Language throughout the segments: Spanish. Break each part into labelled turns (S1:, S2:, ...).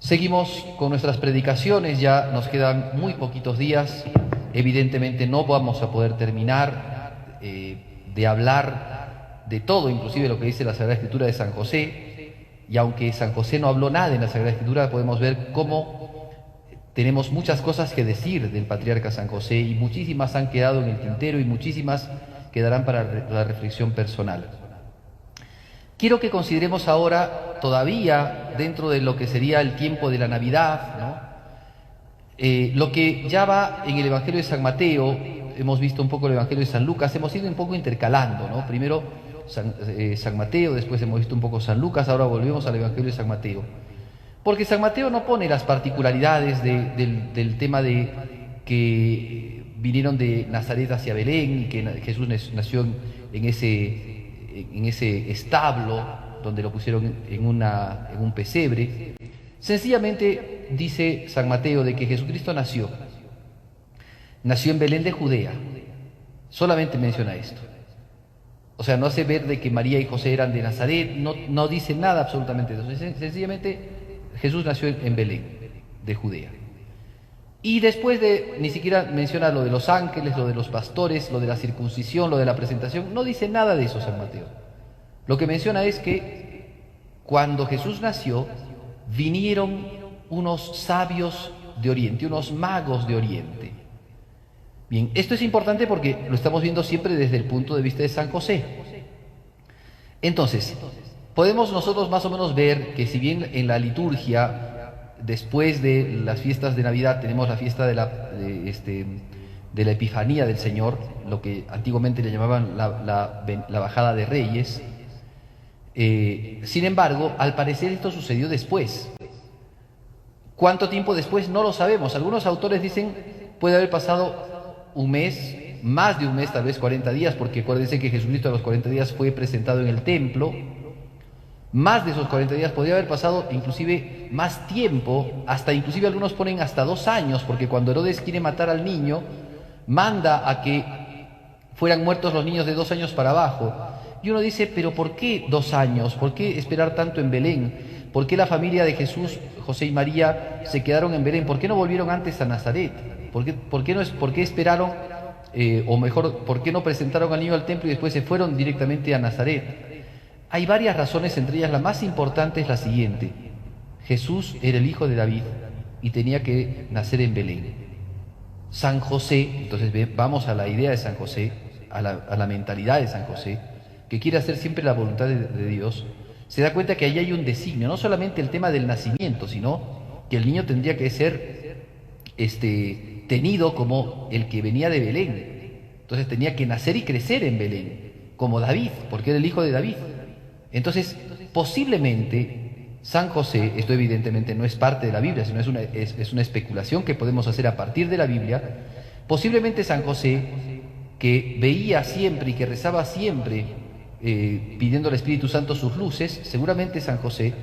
S1: Seguimos con nuestras predicaciones, ya nos quedan muy poquitos días. Evidentemente no vamos a poder terminar de hablar de todo, inclusive lo que dice la Sagrada Escritura de San José. Y aunque San José no habló nada en la Sagrada Escritura, podemos ver cómo tenemos muchas cosas que decir del patriarca San José, y muchísimas han quedado en el tintero y muchísimas quedarán para la reflexión personal. Quiero que consideremos ahora, todavía dentro de lo que sería el tiempo de la Navidad, ¿no? Lo que ya va en el Evangelio de San Mateo. Hemos visto un poco el Evangelio de San Lucas, hemos ido un poco intercalando, ¿no? Primero San Mateo, después hemos visto un poco San Lucas, ahora volvemos al Evangelio de San Mateo. Porque San Mateo no pone las particularidades del tema de que vinieron de Nazaret hacia Belén y que Jesús nació en ese establo donde lo pusieron en un pesebre. Sencillamente dice San Mateo de que Jesucristo nació en Belén de Judea. Solamente menciona esto. O sea, no hace ver de que María y José eran de Nazaret, no dice nada absolutamente de eso. Sencillamente Jesús nació en Belén de Judea. Y después ni siquiera menciona lo de los ángeles, lo de los pastores, lo de la circuncisión, lo de la presentación. No dice nada de eso San Mateo. Lo que menciona es que cuando Jesús nació, vinieron unos sabios de Oriente, unos magos de Oriente. Bien, esto es importante porque lo estamos viendo siempre desde el punto de vista de San José. Entonces, podemos nosotros más o menos ver que si bien en la liturgia, después de las fiestas de Navidad, tenemos la fiesta de la Epifanía del Señor, lo que antiguamente le llamaban la bajada de Reyes. Sin embargo, al parecer esto sucedió después. ¿Cuánto tiempo después? No lo sabemos. Algunos autores dicen puede haber pasado un mes, más de un mes, tal vez 40 días, porque acuérdense que Jesucristo a los 40 días fue presentado en el templo. Más de esos 40 días podría haber pasado inclusive más tiempo, hasta inclusive algunos ponen hasta 2 años, porque cuando Herodes quiere matar al niño, manda a que fueran muertos los niños de 2 años para abajo. Y uno dice, pero ¿por qué 2 años? ¿Por qué esperar tanto en Belén? ¿Por qué la familia de Jesús, José y María, se quedaron en Belén? ¿Por qué no volvieron antes a Nazaret? ¿Por qué esperaron, o mejor, por qué no presentaron al niño al templo y después se fueron directamente a Nazaret? Hay varias razones, entre ellas la más importante es la siguiente. Jesús era el hijo de David y tenía que nacer en Belén. San José, entonces vamos a la idea de San José, a la mentalidad de San José, que quiere hacer siempre la voluntad de Dios. Se da cuenta que ahí hay un designio, no solamente el tema del nacimiento, sino que el niño tendría que ser tenido como el que venía de Belén. Entonces tenía que nacer y crecer en Belén, como David, porque era el hijo de David. Entonces, posiblemente San José, esto evidentemente no es parte de la Biblia, sino es una especulación que podemos hacer a partir de la Biblia, posiblemente San José, que veía siempre y que rezaba siempre, pidiendo al Espíritu Santo sus luces, seguramente San José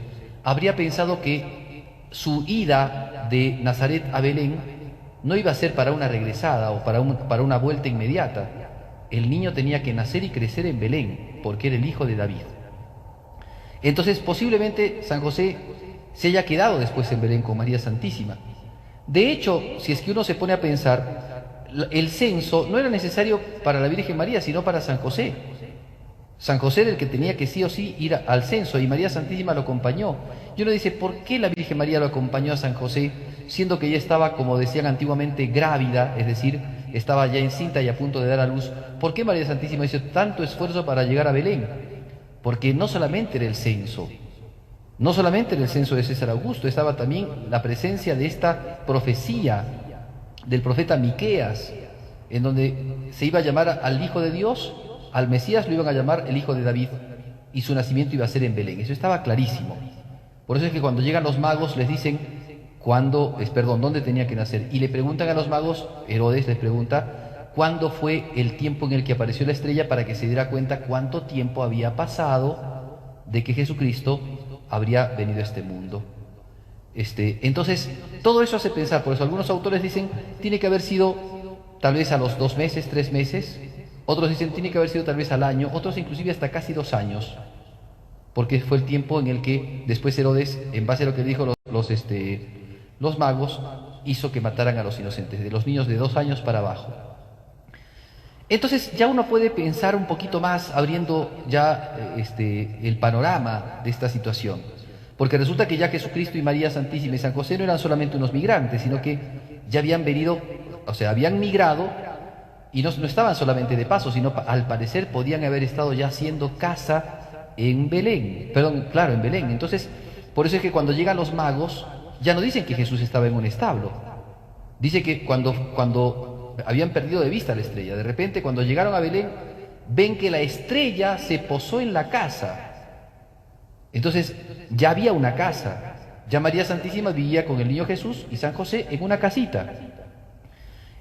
S1: habría pensado que su ida de Nazaret a Belén no iba a ser para una regresada o para una vuelta inmediata. El niño tenía que nacer y crecer en Belén, porque era el hijo de David. Entonces posiblemente San José se haya quedado después en Belén con María Santísima. De hecho, si es que uno se pone a pensar, el censo no era necesario para la Virgen María, sino para San José. San José era el que tenía que sí o sí ir al censo y María Santísima lo acompañó. Y uno dice, ¿por qué la Virgen María lo acompañó a San José, siendo que ella estaba, como decían antiguamente, grávida, es decir, estaba ya encinta y a punto de dar a luz? ¿Por qué María Santísima hizo tanto esfuerzo para llegar a Belén? Porque no solamente era el censo, no solamente era el censo de César Augusto, estaba también la presencia de esta profecía del profeta Miqueas, en donde se iba a llamar al Hijo de Dios, al Mesías lo iban a llamar el Hijo de David, y su nacimiento iba a ser en Belén. Eso estaba clarísimo. Por eso es que cuando llegan los magos les dicen dónde tenía que nacer, y le preguntan a los magos, Herodes les pregunta, ¿cuándo fue el tiempo en el que apareció la estrella para que se diera cuenta cuánto tiempo había pasado de que Jesucristo habría venido a este mundo? Entonces, todo eso hace pensar, por eso algunos autores dicen, tiene que haber sido tal vez a los 2 meses, 3 meses, otros dicen, tiene que haber sido tal vez al año, otros inclusive hasta casi 2 años, porque fue el tiempo en el que después Herodes, en base a lo que dijo los magos, hizo que mataran a los inocentes, de los niños de 2 años para abajo. Entonces ya uno puede pensar un poquito más, abriendo ya el panorama de esta situación. Porque resulta que ya Jesucristo y María Santísima y San José no eran solamente unos migrantes, sino que ya habían venido, o sea, habían migrado y no estaban solamente de paso, sino al parecer podían haber estado ya haciendo casa en Belén. Perdón, claro, en Belén. Entonces, por eso es que cuando llegan los magos, ya no dicen que Jesús estaba en un establo. Dice que cuando habían perdido de vista la estrella, de repente cuando llegaron a Belén, ven que la estrella se posó en la casa. Entonces ya había una casa, ya María Santísima vivía con el niño Jesús y San José en una casita.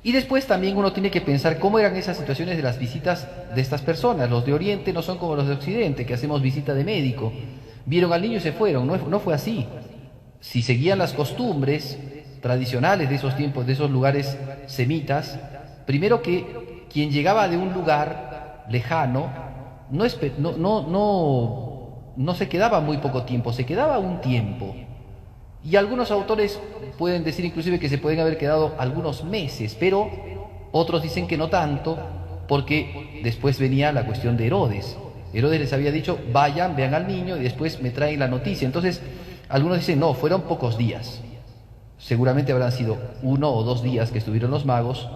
S1: Y después también uno tiene que pensar cómo eran esas situaciones de las visitas de estas personas. Los de Oriente no son como los de Occidente, que hacemos visita de médico. Vieron al niño y se fueron, no fue así. Si seguían las costumbres tradicionales de esos tiempos, de esos lugares semitas, primero que quien llegaba de un lugar lejano no se quedaba muy poco tiempo, se quedaba un tiempo. Y algunos autores pueden decir inclusive que se pueden haber quedado algunos meses, pero otros dicen que no tanto, porque después venía la cuestión de Herodes. Herodes les había dicho, vayan, vean al niño y después me traen la noticia. Entonces, algunos dicen, no, fueron pocos días. Seguramente habrán sido 1 o 2 días que estuvieron los magos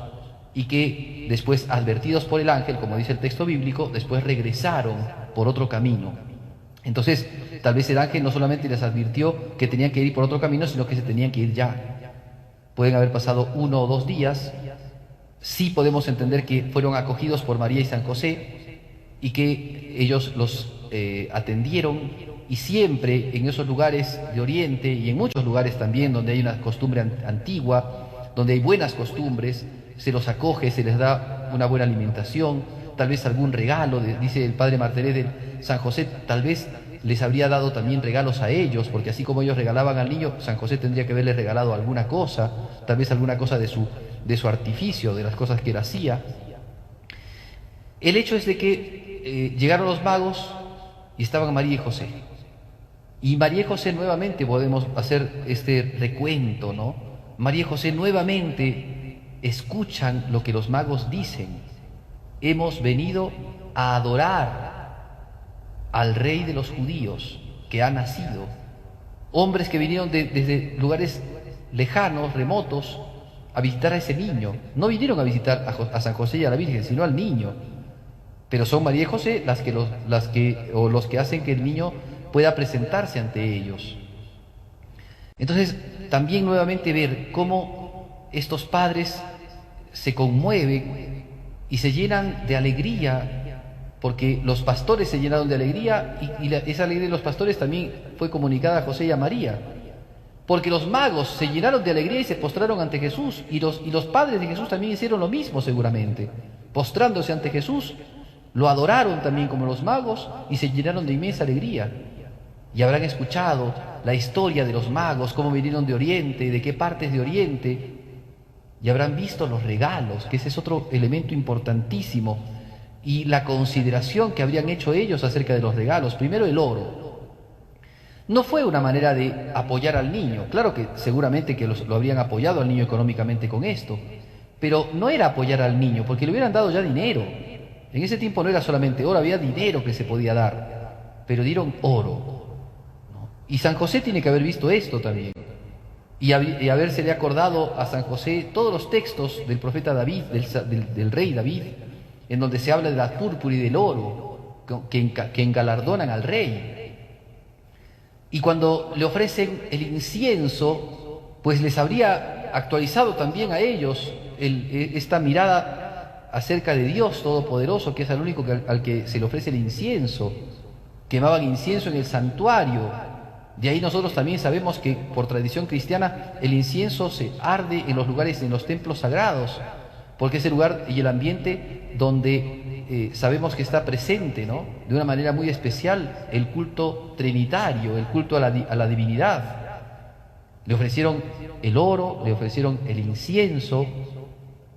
S1: y que después, advertidos por el ángel, como dice el texto bíblico, después regresaron por otro camino. Entonces, tal vez el ángel no solamente les advirtió que tenían que ir por otro camino, sino que se tenían que ir ya. Pueden haber pasado 1 o 2 días. Sí podemos entender que fueron acogidos por María y San José y que ellos los atendieron, y siempre en esos lugares de Oriente y en muchos lugares también donde hay una costumbre antigua, donde hay buenas costumbres, se los acoge, se les da una buena alimentación, tal vez algún regalo, dice el padre Martínez de San José, tal vez les habría dado también regalos a ellos, porque así como ellos regalaban al niño, San José tendría que haberles regalado alguna cosa, tal vez alguna cosa de su artificio, de las cosas que él hacía. El hecho es de que llegaron los magos y estaban María y José. Y María y José nuevamente, podemos hacer este recuento, ¿no? María y José nuevamente escuchan lo que los magos dicen. Hemos venido a adorar al Rey de los judíos que ha nacido. Hombres que vinieron desde lugares lejanos, remotos, a visitar a ese niño. No vinieron a visitar a San José y a la Virgen, sino al niño. Pero son María y José los que hacen que el niño pueda presentarse ante ellos. Entonces, también nuevamente ver cómo estos padres se conmueven y se llenan de alegría, porque los pastores se llenaron de alegría y esa alegría de los pastores también fue comunicada a José y a María, porque los magos se llenaron de alegría y se postraron ante Jesús, y los padres de Jesús también hicieron lo mismo seguramente, postrándose ante Jesús, lo adoraron también como los magos y se llenaron de inmensa alegría. Y habrán escuchado la historia de los magos, cómo vinieron de Oriente, de qué partes de Oriente, y habrán visto los regalos, que ese es otro elemento importantísimo, y la consideración que habrían hecho ellos acerca de los regalos. Primero, el oro. No fue una manera de apoyar al niño, claro que seguramente que lo habrían apoyado al niño económicamente con esto, pero no era apoyar al niño, porque le hubieran dado ya dinero. En ese tiempo no era solamente oro, había dinero que se podía dar, pero dieron oro. Y San José tiene que haber visto esto también, y habérsele acordado a San José todos los textos del profeta David, del rey David, en donde se habla de la púrpura y del oro que engalardonan al rey. Y cuando le ofrecen el incienso, pues les habría actualizado también a ellos esta mirada acerca de Dios Todopoderoso, que es el único al que se le ofrece el incienso. Quemaban incienso en el santuario. De ahí nosotros también sabemos que por tradición cristiana el incienso se arde en los lugares, en los templos sagrados, porque es el lugar y el ambiente donde sabemos que está presente, ¿no?, de una manera muy especial el culto trinitario, el culto a la divinidad. Le ofrecieron el oro, le ofrecieron el incienso,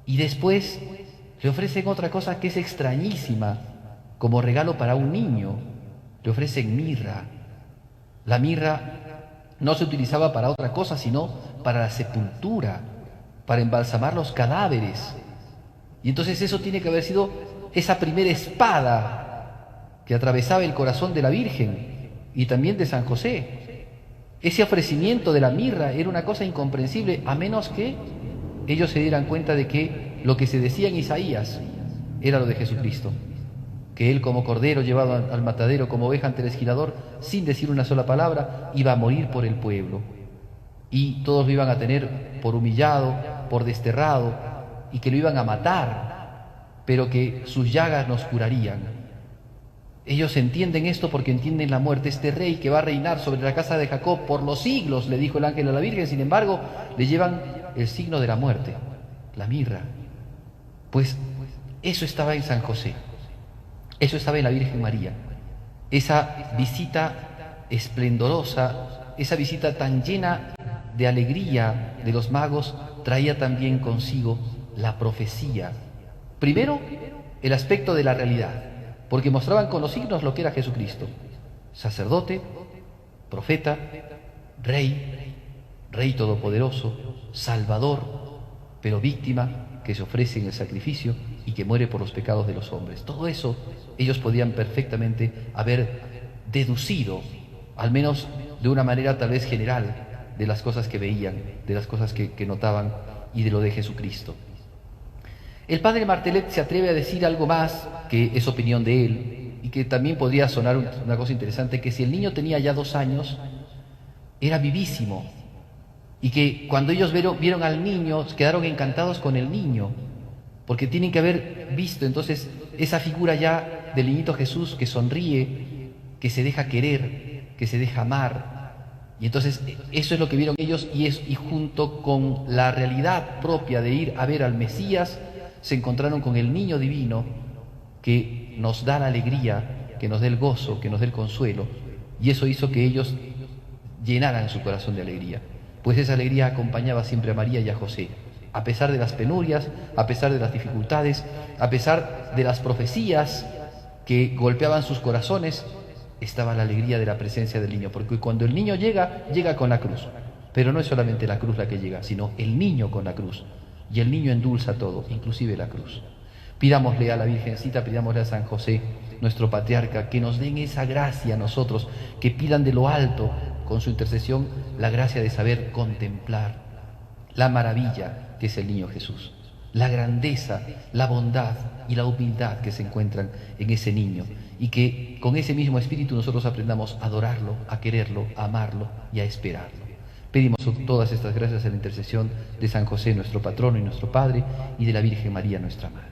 S1: y después le ofrecen otra cosa que es extrañísima, como regalo para un niño. Le ofrecen mirra. La mirra no se utilizaba para otra cosa, sino para la sepultura, para embalsamar los cadáveres. Y entonces eso tiene que haber sido esa primera espada que atravesaba el corazón de la Virgen y también de San José. Ese ofrecimiento de la mirra era una cosa incomprensible, a menos que ellos se dieran cuenta de que lo que se decía en Isaías era lo de Jesucristo, que Él como cordero llevado al matadero, como oveja ante el esquilador, sin decir una sola palabra, iba a morir por el pueblo. Y todos lo iban a tener por humillado, por desterrado, y que lo iban a matar, pero que sus llagas nos curarían. Ellos entienden esto porque entienden la muerte. Este rey que va a reinar sobre la casa de Jacob por los siglos, le dijo el ángel a la Virgen, sin embargo, le llevan el signo de la muerte, la mirra. Pues eso estaba en San José, eso estaba en la Virgen María. Esa visita esplendorosa, esa visita tan llena de alegría de los magos, traía también consigo la profecía. Primero, el aspecto de la realidad, porque mostraban con los signos lo que era Jesucristo: sacerdote, profeta, rey todopoderoso, salvador, pero víctima que se ofrece en el sacrificio y que muere por los pecados de los hombres. Todo eso ellos podían perfectamente haber deducido, al menos de una manera tal vez general, de las cosas que veían, de las cosas que notaban y de lo de Jesucristo. El padre Martelet se atreve a decir algo más, que es opinión de él, y que también podría sonar una cosa interesante, que si el niño tenía ya 2 años, era vivísimo, y que cuando ellos vieron al niño, quedaron encantados con el niño, porque tienen que haber visto entonces esa figura ya del niñito Jesús que sonríe, que se deja querer, que se deja amar. Y entonces eso es lo que vieron ellos, y junto con la realidad propia de ir a ver al Mesías, se encontraron con el niño divino que nos da la alegría, que nos da el gozo, que nos da el consuelo, y eso hizo que ellos llenaran su corazón de alegría, pues esa alegría acompañaba siempre a María y a José, a pesar de las penurias, a pesar de las dificultades, a pesar de las profecías que golpeaban sus corazones. Estaba la alegría de la presencia del niño, porque cuando el niño llega con la cruz, pero no es solamente la cruz la que llega, sino el niño con la cruz. Y el niño endulza todo, inclusive la cruz. Pidámosle a la Virgencita, pidámosle a San José, nuestro patriarca, que nos den esa gracia a nosotros, que pidan de lo alto, con su intercesión, la gracia de saber contemplar la maravilla que es el niño Jesús, la grandeza, la bondad y la humildad que se encuentran en ese niño, y que con ese mismo espíritu nosotros aprendamos a adorarlo, a quererlo, a amarlo y a esperarlo. Pedimos todas estas gracias a la intercesión de San José, nuestro patrono y nuestro Padre, y de la Virgen María, nuestra Madre.